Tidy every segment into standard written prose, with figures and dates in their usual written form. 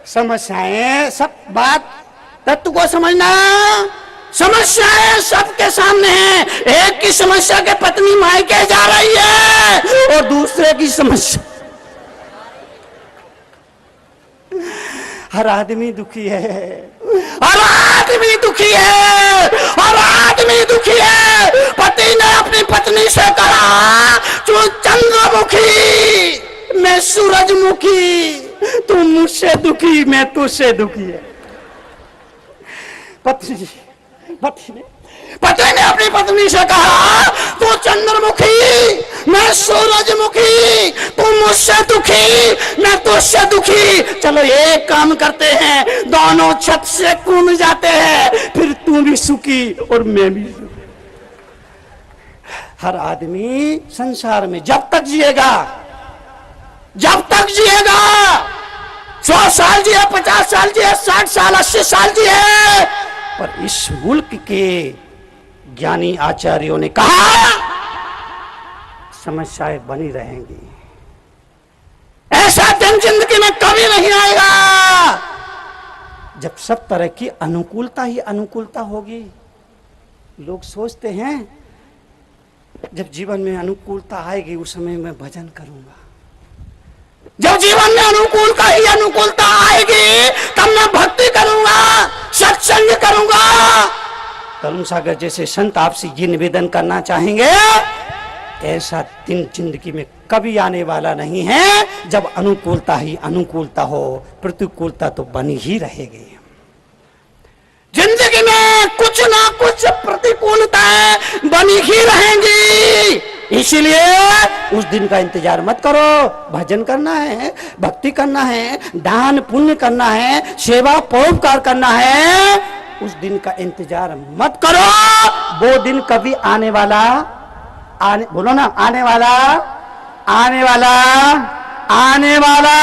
समस्याएं सब बात तत्व को समझना। समस्याएं सबके सामने है। एक की समस्या के पत्नी मायके जा रही है और दूसरे की समस्या, हर आदमी दुखी है, हर आदमी दुखी है, हर आदमी दुखी है। पति ने अपनी पत्नी से कहा, तू चंद्रमुखी मैं सूरजमुखी, तू मुझसे दुखी मैं तुझसे दुखी है। पति ने अपनी पत्नी से कहा, तू चंद्रमुखी मैं सूरजमुखी, तू मुझसे दुखी मैं तुझसे दुखी। चलो एक काम करते हैं, दोनों छत से कूद जाते हैं, फिर तू भी सुखी और मैं भी सुखी। हर आदमी संसार में जब तक जिएगा, जब तक जिएगा, 100 साल जिए, 50 साल जिए, 60 साल 80 साल जिए, पर इस मुल्क के ज्ञानी आचार्यों ने कहा समस्याएं बनी रहेंगी। ऐसा दिन जिंदगी में कभी नहीं आएगा जब सब तरह की अनुकूलता ही अनुकूलता होगी। लोग सोचते हैं जब जीवन में अनुकूलता आएगी उस समय मैं भजन करूंगा। जब जीवन में अनुकूलता ही अनुकूलता आएगी तब मैं भक्ति करूंगा, सत्संग करूंगा। तरुण सागर जैसे संत आपसे ये निवेदन करना चाहेंगे, ऐसा दिन जिंदगी में कभी आने वाला नहीं है जब अनुकूलता ही अनुकूलता हो, प्रतिकूलता तो बनी ही रहेगी। जिंदगी में कुछ ना कुछ प्रतिकूलताएं बनी ही रहेंगी। इसीलिए उस दिन का इंतजार मत करो। भजन करना है, भक्ति करना है, दान पुण्य करना है, सेवा परोपकार करना है, उस दिन का इंतजार मत करो। वो दिन कभी आने वाला, आने बोलो ना, आने वाला, आने वाला, आने वाला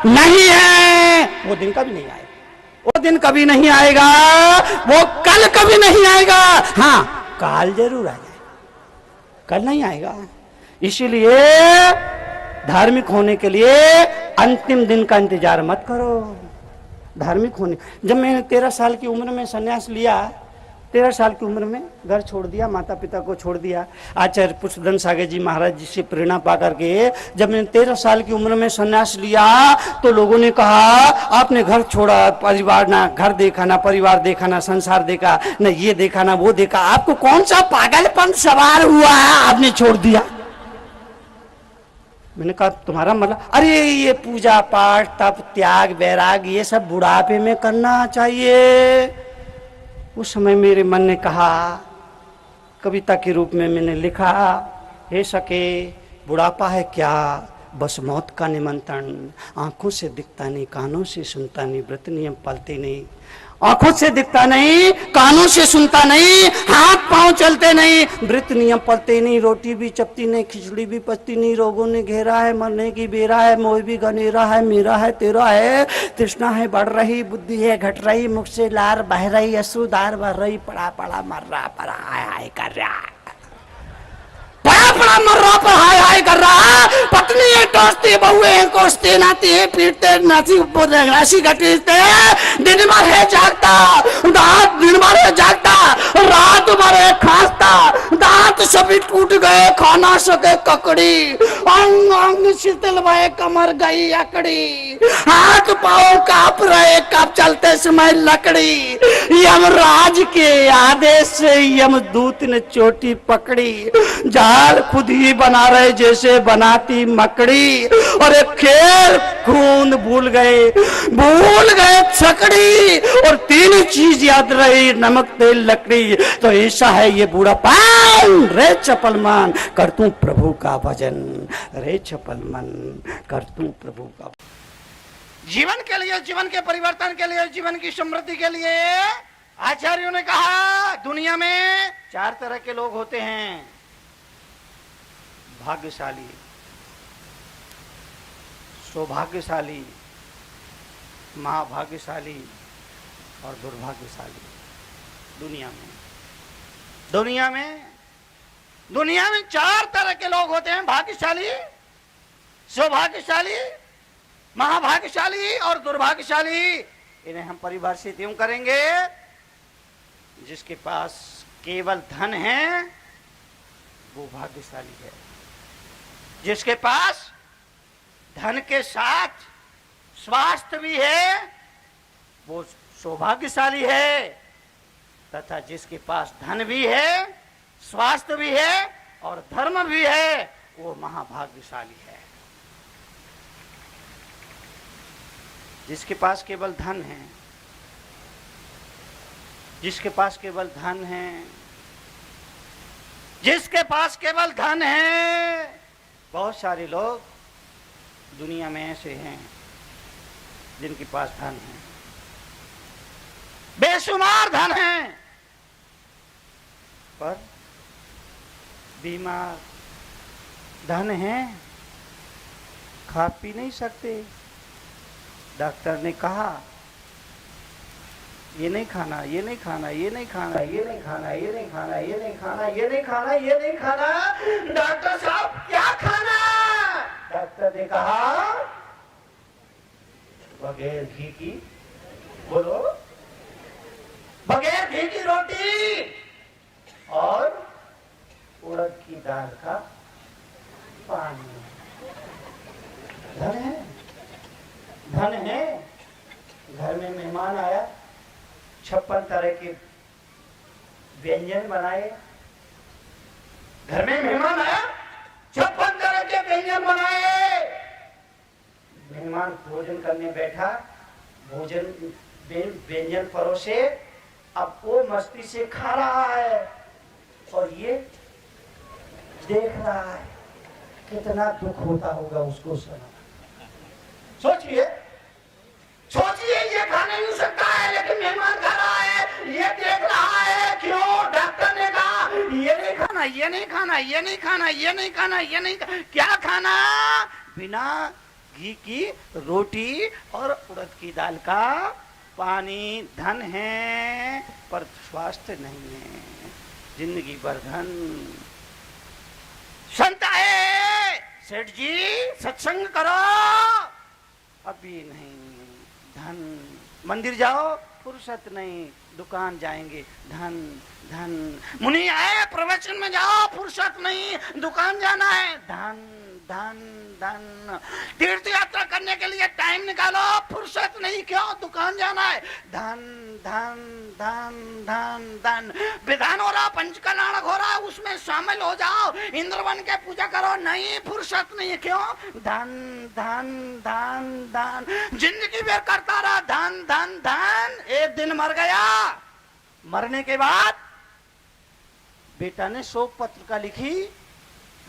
नहीं है। वो दिन कभी नहीं आएगा, वो दिन कभी नहीं आएगा, वो कल कभी नहीं आएगा। हाँ, काल जरूर आ जाएगा, कल नहीं आएगा। इसीलिए धार्मिक होने के लिए अंतिम दिन का इंतजार मत करो। धार्मिक होने, जब मैंने 13 साल की उम्र में संन्यास लिया, 13 साल की उम्र में घर छोड़ दिया, माता पिता को छोड़ दिया, आचार्य पुष्पधन सागर जी महाराज जी से प्रेरणा पा करके जब मैंने 13 साल की उम्र में संन्यास लिया तो लोगों ने कहा आपने घर छोड़ा, परिवार ना घर देखा, ना परिवार देखा, ना संसार देखा, ना ये देखा ना वो देखा, आपको कौन सा पागलपन सवार हुआ है, आपने छोड़ दिया। मैंने कहा तुम्हारा मतलब, अरे ये पूजा पाठ तप त्याग वैराग ये सब बुढ़ापे में करना चाहिए। उस समय मेरे मन ने कहा, कविता के रूप में मैंने लिखा, हे सके बुढ़ापा है क्या, बस मौत का निमंत्रण, आंखों से दिखता नहीं, कानों से सुनता नहीं, व्रत नियम पालते नहीं। आंखों से दिखता नहीं, कानों से सुनता नहीं, हाथ पांव चलते नहीं, व्रत नियम पलते नहीं, रोटी भी चपती नहीं, खिचड़ी भी पचती नहीं, रोगों ने घेरा है, मरने की बेरा है, मोह भी गनेरा है, मेरा है तेरा है, तृष्णा है बढ़ रही, बुद्धि है घट रही, मुख से लार बह रही, अश्रुधार बह रही, पड़ा पड़ा मर रहा, पर हाय हाय कर रहा, पड़ा मर रहा, पर हाय हाय कर रहा। पत्नी है टोसती, बहुए हैं कोसती, नाती है पीटते, नाती राशि घटीते, दिन भर है जागता, दांत दिन भर है जागता, रात भर है खांसता, दांत सभी टूट गए, खा ना सके ककड़ी, अंग अंग शिथिल भय, कमर गई अकड़ी, हाथ पांव कांप रहे, कब चलते समय लकड़ी, यमराज के आदेश से यमदूत ने चोटी पकड़ी, जाल खुद ही बना रहे जैसे बनाती मकड़ी, और एक खेल खून भूल गए छकड़ी, और 3 चीज याद रही, नमक तेल लकड़ी। तो ऐसा है ये बूढ़ापा, रे चपल मन कर तू प्रभु का भजन, रे चपल मन कर तू प्रभु का। जीवन के लिए, जीवन के परिवर्तन के लिए, जीवन की समृद्धि के लिए आचार्यों ने कहा दुनिया में 4 तरह के लोग होते हैं, भाग्यशाली, सौभाग्यशाली, महाभाग्यशाली और दुर्भाग्यशाली। दुनिया में 4 तरह के लोग होते हैं, भाग्यशाली, सौभाग्यशाली, महाभाग्यशाली और दुर्भाग्यशाली, इन्हें हम परिभाषित यूं करेंगे, जिसके पास केवल धन है वो भाग्यशाली है। जिसके पास धन के साथ स्वास्थ्य भी है वो सौभाग्यशाली है, तथा जिसके पास धन भी है, स्वास्थ्य भी है और धर्म भी है वो महाभाग्यशाली है। जिसके पास केवल धन है, जिसके पास केवल धन है, जिसके पास केवल धन है, बहुत सारे लोग दुनिया में ऐसे हैं जिनके पास धन है, बेशुमार धन है, पर बीमार। धन है, खा पी नहीं सकते। डॉक्टर ने कहा ये नहीं खाना, ये नहीं खाना, ये नहीं खाना, ये नहीं खाना, ये नहीं खाना, ये नहीं खाना, ये नहीं खाना, ये नहीं खाना। डॉक्टर साहब क्या खाना? डॉक्टर ने कहा बगैर घी की, बोलो, बगैर घी की रोटी और उड़द की दाल का पानी। धन है, धन है। घर में मेहमान आया, 56 तरह के व्यंजन बनाए। घर में मेहमान आया, 56 तरह के व्यंजन बनाए। मेहमान भोजन करने बैठा, भोजन व्यंजन परोसे, अब वो मस्ती से खा रहा है और ये देख रहा है। कितना दुख होता होगा उसको सुना। सोचिए, सोचिए, ये खा नहीं सकता है लेकिन मेहमान खा रहा है, ये देख रहा है। क्यों? डॉक्टर ने कहा ये नहीं खाना, ये नहीं खाना, ये नहीं खाना, ये नहीं खाना, ये नहीं खाना। क्या खाना? बिना घी की रोटी और उड़द की दाल का पानी। धन है पर स्वास्थ्य नहीं है, जिंदगी भर धन। संत है, सेठ जी सत्संग करो, अभी नहीं। धन, मंदिर जाओ, फुर्सत नहीं, दुकान जाएंगे, धन धन। मुनि आए, प्रवचन में जाओ, फुर्सत नहीं, दुकान जाना है, धन धन धन। तीर्थ यात्रा करने के लिए टाइम निकालो, फुर्सत नहीं, क्यों? दुकान जाना है, धन धन धन धन धन। विधान हो रहा, पंचकल्याणक हो रहा, उसमें शामिल हो जाओ, इंद्र बन के पूजा करो, नहीं, फुर्सत नहीं, क्यों? धन धन धन धन। जिंदगी भर करता रहा धन धन धन। एक दिन मर गया, मरने के बाद बेटा ने शोक पत्रिका लिखी।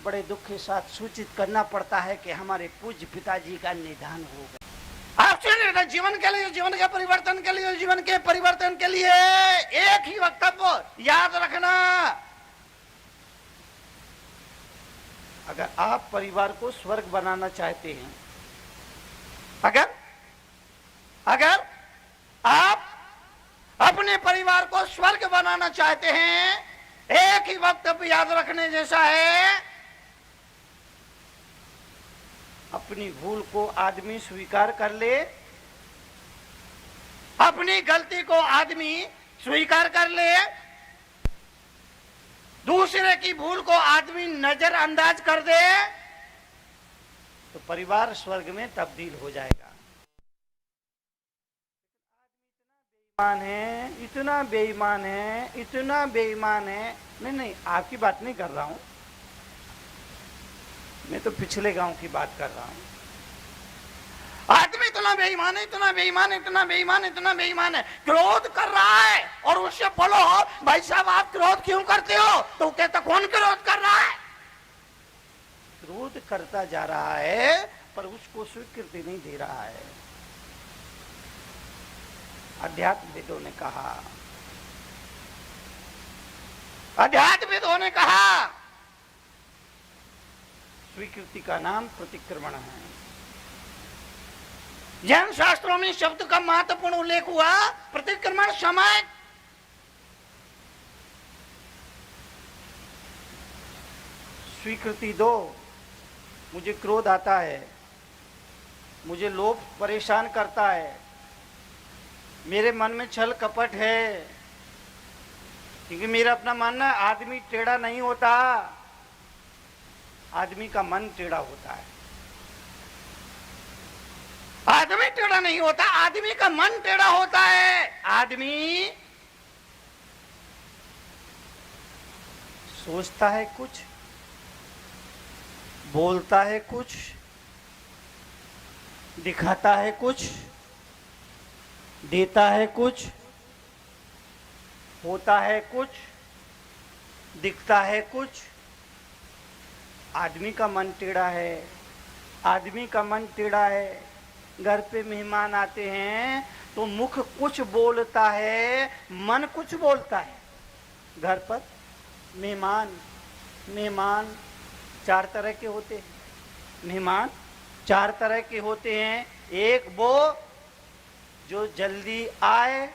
बड़े दुख के साथ सूचित करना पड़ता है कि हमारे पूज्य पिताजी का निधन हो गया। आपसे जीवन के लिए, जीवन के परिवर्तन के लिए, जीवन के परिवर्तन के लिए एक ही वक्तव्य याद रखना। अगर आप परिवार को स्वर्ग बनाना चाहते हैं, अगर आप अपने परिवार को स्वर्ग बनाना चाहते हैं, एक ही वक्तव्य याद रखने जैसा है। अपनी भूल को आदमी स्वीकार कर ले, अपनी गलती को आदमी स्वीकार कर ले, दूसरे की भूल को आदमी नजरअंदाज कर दे, तो परिवार स्वर्ग में तब्दील हो जाएगा। बेईमान है, इतना बेईमान है, इतना बेईमान है। नहीं, आपकी बात नहीं कर रहा हूं मैं, तो पिछले गांव की बात कर रहा हूं। आदमी इतना बेईमान है, इतना बेईमान है, इतना बेईमान है, इतना बेईमान है, क्रोध कर रहा है और उससे बोलो भाई साहब आप क्रोध क्यों करते हो, तो कहता कौन क्रोध कर रहा है? क्रोध करता जा रहा है पर उसको स्वीकृति नहीं दे रहा है। अध्यात्मविदों ने कहा, अध्यात्मविदों ने कहा, स्वीकृति का नाम प्रतिक्रमण है। जैन शास्त्रों में शब्द का महत्वपूर्ण उल्लेख हुआ, प्रतिक्रमण समय। स्वीकृति दो, मुझे क्रोध आता है, मुझे लोभ परेशान करता है, मेरे मन में छल कपट है, क्योंकि मेरा अपना मानना है आदमी टेढ़ा नहीं होता, आदमी का मन टेढ़ा होता है। आदमी टेढ़ा नहीं होता, आदमी का मन टेढ़ा होता है। आदमी सोचता है कुछ, बोलता है कुछ, दिखाता है कुछ, देता है कुछ, होता है कुछ, दिखता है कुछ। आदमी का मन टेढ़ा है, आदमी का मन टेढ़ा है। घर पे मेहमान आते हैं तो मुख कुछ बोलता है, मन कुछ बोलता है। घर पर मेहमान चार तरह के होते हैं। मेहमान चार तरह के होते हैं। एक वो जो जल्दी आए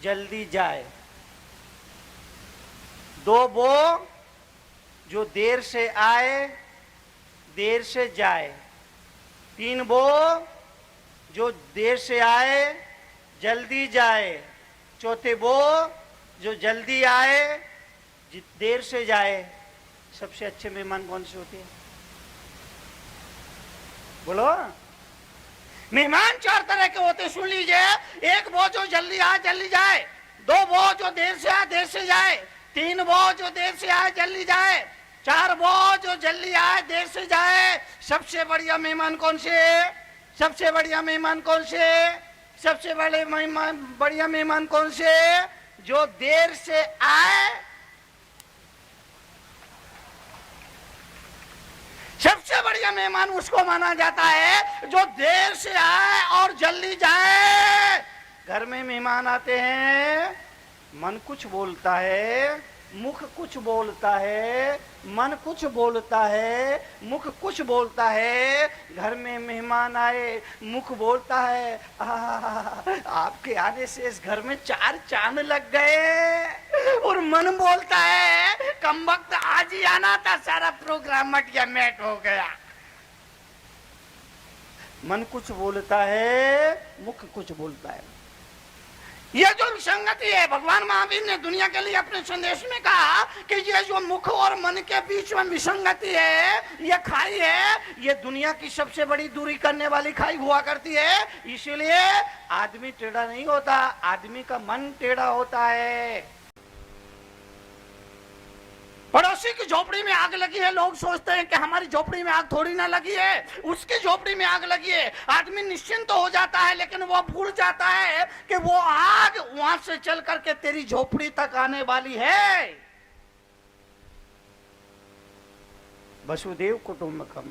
जल्दी जाए, दो वो जो देर से आए देर से जाए, तीन वो जो देर से आए जल्दी जाए, चौथे वो जो जल्दी आए देर से जाए। सबसे अच्छे मेहमान कौन से होते हैं? बोलो। मेहमान चार तरह के होते, सुन लीजिए। एक वो जो जल्दी आए जल्दी जाए, दो वो जो देर से आए देर से जाए, तीन वो जो देर से आए जल्दी जाए, चार वो जो जल्दी आए देर से जाए। सबसे बढ़िया मेहमान कौन से? सबसे बढ़िया मेहमान कौन से? सबसे बढ़िया मेहमान कौन से? जो देर से आए। सबसे बढ़िया मेहमान उसको माना जाता है जो देर से आए और जल्दी जाए। घर में मेहमान आते हैं, मन कुछ बोलता है, मुख कुछ बोलता है, मन कुछ बोलता है, मुख कुछ बोलता है। घर में मेहमान आए, मुख बोलता है आपके आने से इस घर में चार चांद लग गए, और मन बोलता है कम वक्त आज ही आना था, सारा प्रोग्राम मटिया मैट हो गया। मन कुछ बोलता है, मुख कुछ बोलता है। ये जो विसंगति है, भगवान महावीर ने दुनिया के लिए अपने संदेश में कहा कि ये जो मुख और मन के बीच में विसंगति है, ये खाई है, ये दुनिया की सबसे बड़ी दूरी करने वाली खाई हुआ करती है। इसीलिए आदमी टेढ़ा नहीं होता, आदमी का मन टेढ़ा होता है। पड़ोसी की झोपड़ी में आग लगी है, लोग सोचते हैं कि हमारी झोपड़ी में आग थोड़ी ना लगी है, उसकी झोपड़ी में आग लगी है। आदमी निश्चिंत तो हो जाता है, लेकिन वो भूल जाता है कि वो आग वहां से चल करके तेरी झोपड़ी तक आने वाली है। वसुदेव कुटुंबकम।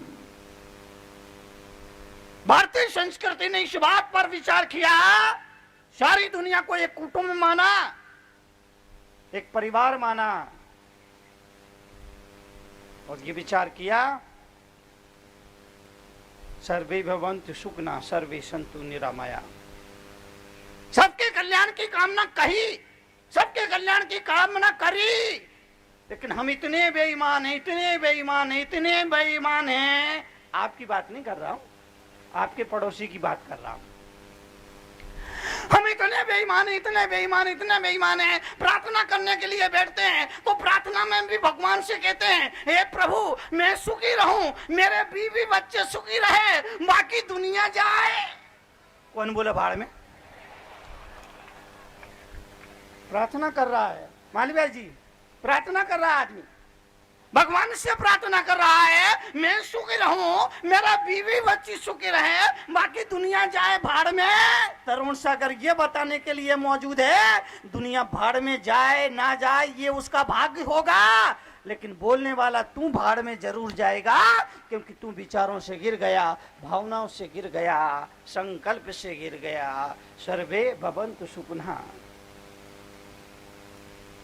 भारतीय संस्कृति ने इस बात पर विचार किया, सारी दुनिया को एक कुटुंब माना, एक परिवार माना, और ये विचार किया सर्वे भवन्तु सुखिनः सर्वे सन्तु निरामया। सबके कल्याण की कामना कही, सबके कल्याण की कामना करी, लेकिन हम इतने बेईमान हैं, इतने बेईमान हैं, इतने बेईमान हैं। आपकी बात नहीं कर रहा हूं, आपके पड़ोसी की बात कर रहा हूं। हम इतने बेईमान हैं, इतने बेईमान, इतने बेईमान हैं। प्रार्थना करने के लिए बैठते हैं तो प्रार्थना में भी भगवान से कहते हैं, हे प्रभु मैं सुखी रहूं, मेरे बीवी बच्चे सुखी रहे, बाकी दुनिया जाए। कौन बोला भाड़ में? प्रार्थना कर रहा है मालवीय जी, प्रार्थना कर रहा है आदमी, भगवान से प्रार्थना कर रहा है मैं सुखी रहूं, मेरा बीवी बच्ची सुखी रहे, बाकी दुनिया जाए भाड़ में। तरुण सागर ये बताने के लिए मौजूद है, दुनिया भाड़ में जाए ना जाए ये उसका भाग्य होगा, लेकिन बोलने वाला तू भाड़ में जरूर जाएगा, क्योंकि तू विचारों से गिर गया, भावनाओं से गिर गया, संकल्प से गिर गया। सर्वे भवन्तु सुखिनः।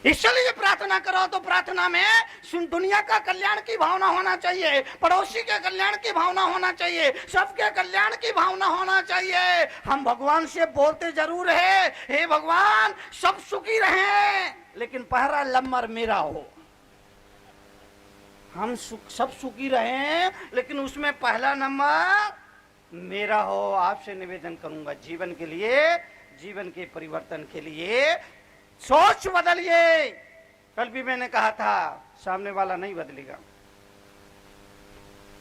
इसलिए प्रार्थना करो तो प्रार्थना में दुनिया का कल्याण की भावना होना चाहिए, पड़ोसी के कल्याण की भावना होना चाहिए, सबके कल्याण की भावना होना चाहिए। हम भगवान से बोलते जरूर है, हे भगवान सब सुखी रहें, लेकिन पहला नंबर मेरा हो। हम सब सुखी रहें, लेकिन उसमें पहला नंबर मेरा हो, आपसे निवेदन करूंगा जीवन के लिए, जीवन के परिवर्तन के लिए सोच बदलिए। कल भी मैंने कहा था सामने वाला नहीं बदलेगा,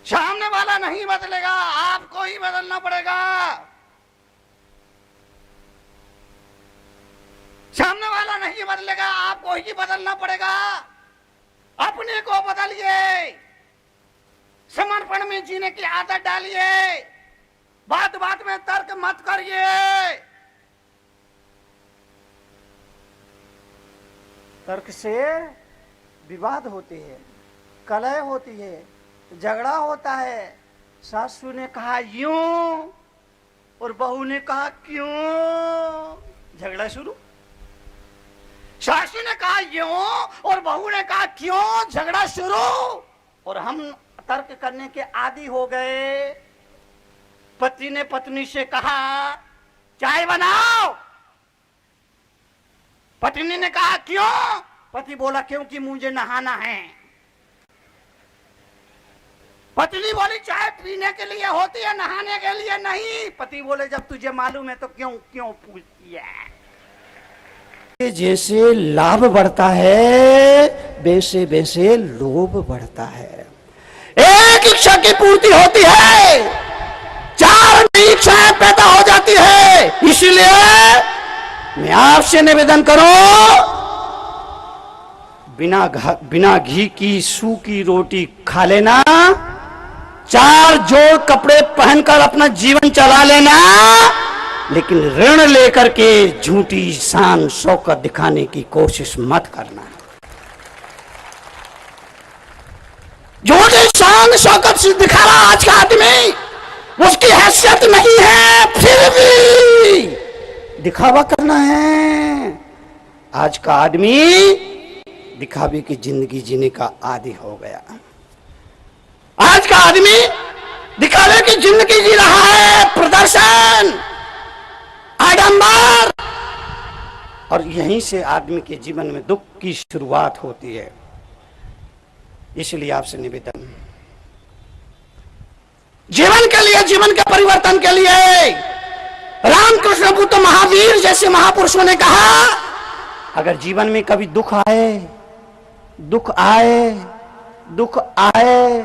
सामने वाला नहीं बदलेगा, आपको ही बदलना पड़ेगा। सामने वाला नहीं बदलेगा, आपको ही बदलना पड़ेगा। अपने को बदलिए, समर्पण में जीने की आदत डालिए, बात बात में तर्क मत करिए। तर्क से विवाद होते हैं, कलह होती है, झगड़ा होता है। सासू ने कहा यूं और बहू ने कहा क्यों, झगड़ा शुरू। सासू ने कहा यूं और बहू ने कहा क्यों, झगड़ा शुरू। और हम तर्क करने के आदी हो गए। पति ने पत्नी से कहा चाय बनाओ, पत्नी ने कहा क्यों, पति बोला क्योंकि मुझे नहाना है। पत्नी बोली चाय पीने के लिए होती है, नहाने के लिए नहीं। पति बोले जब तुझे मालूम है तो क्यों क्यों पूछती है। जैसे लाभ बढ़ता है वैसे वैसे लोभ बढ़ता है। एक इच्छा की पूर्ति होती है, चार नई इच्छाएं पैदा हो जाती है। इसलिए मैं आपसे निवेदन करूं, बिना घी की सूखी रोटी खा लेना, चार जोड़ कपड़े पहनकर अपना जीवन चला लेना, लेकिन ऋण लेकर के झूठी शान शौकत दिखाने की कोशिश मत करना। झूठी शान शौकत से दिखा रहा आज का आदमी, उसकी हैसियत नहीं है, फिर भी दिखावा करना है। आज का आदमी दिखावे की जिंदगी जीने का आदी हो गया। आज का आदमी दिखावे की जिंदगी जी रहा है, प्रदर्शन, आडंबर, और यहीं से आदमी के जीवन में दुख की शुरुआत होती है। इसलिए आपसे निवेदन, जीवन के लिए, जीवन के परिवर्तन के लिए रामकृष्ण बुद्ध महावीर जैसे महापुरुषों ने कहा, अगर जीवन में कभी दुख आए, दुख आए, दुख आए,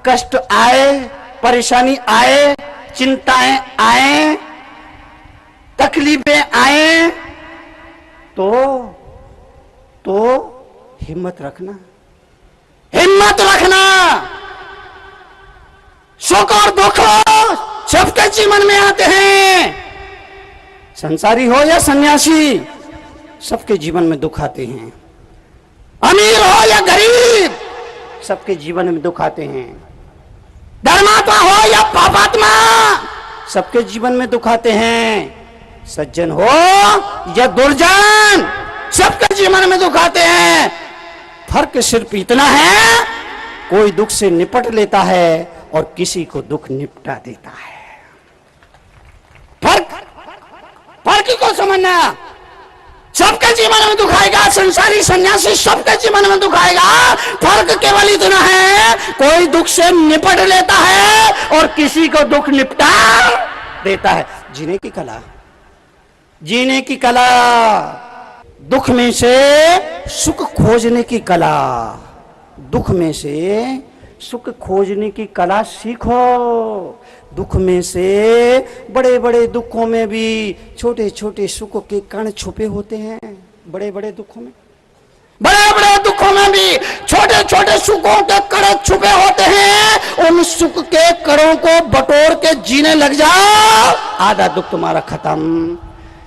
कष्ट आए, परेशानी आए, चिंताएं आए, तकलीफें आए, तो हिम्मत रखना, हिम्मत रखना। सुख और दुख सबके जीवन में आते हैं, संसारी हो या सन्यासी, सबके जीवन में दुख आते हैं। अमीर हो या गरीब, सबके जीवन में दुख आते हैं। धर्मात्मा हो या पापात्मा, सबके जीवन में दुख आते हैं। सज्जन हो या दुर्जन, सबके जीवन में दुख आते हैं। फर्क सिर्फ इतना है, कोई दुख से निपट लेता है और किसी को दुख निपटा देता है। फर्क को समझना। सबके जीवन में दुख आएगा, संसारी सन्यासी सबके जीवन में दुख आएगा। फर्क केवल इतना है, कोई दुख से निपट लेता है और किसी को दुख निपटा देता है। जीने की कला, जीने की कला, दुख में से सुख खोजने की कला, दुख में से सुख खोजने की कला सीखो। दुख में से, बड़े बड़े दुखों में भी छोटे छोटे सुख के कण छुपे होते हैं। बड़े बड़े दुखों में, बड़े बड़े दुखों में भी छोटे छोटे सुखों के कण छुपे होते हैं। उन सुख के कणों को बटोर के जीने लग जाओ, आधा दुख तुम्हारा खत्म।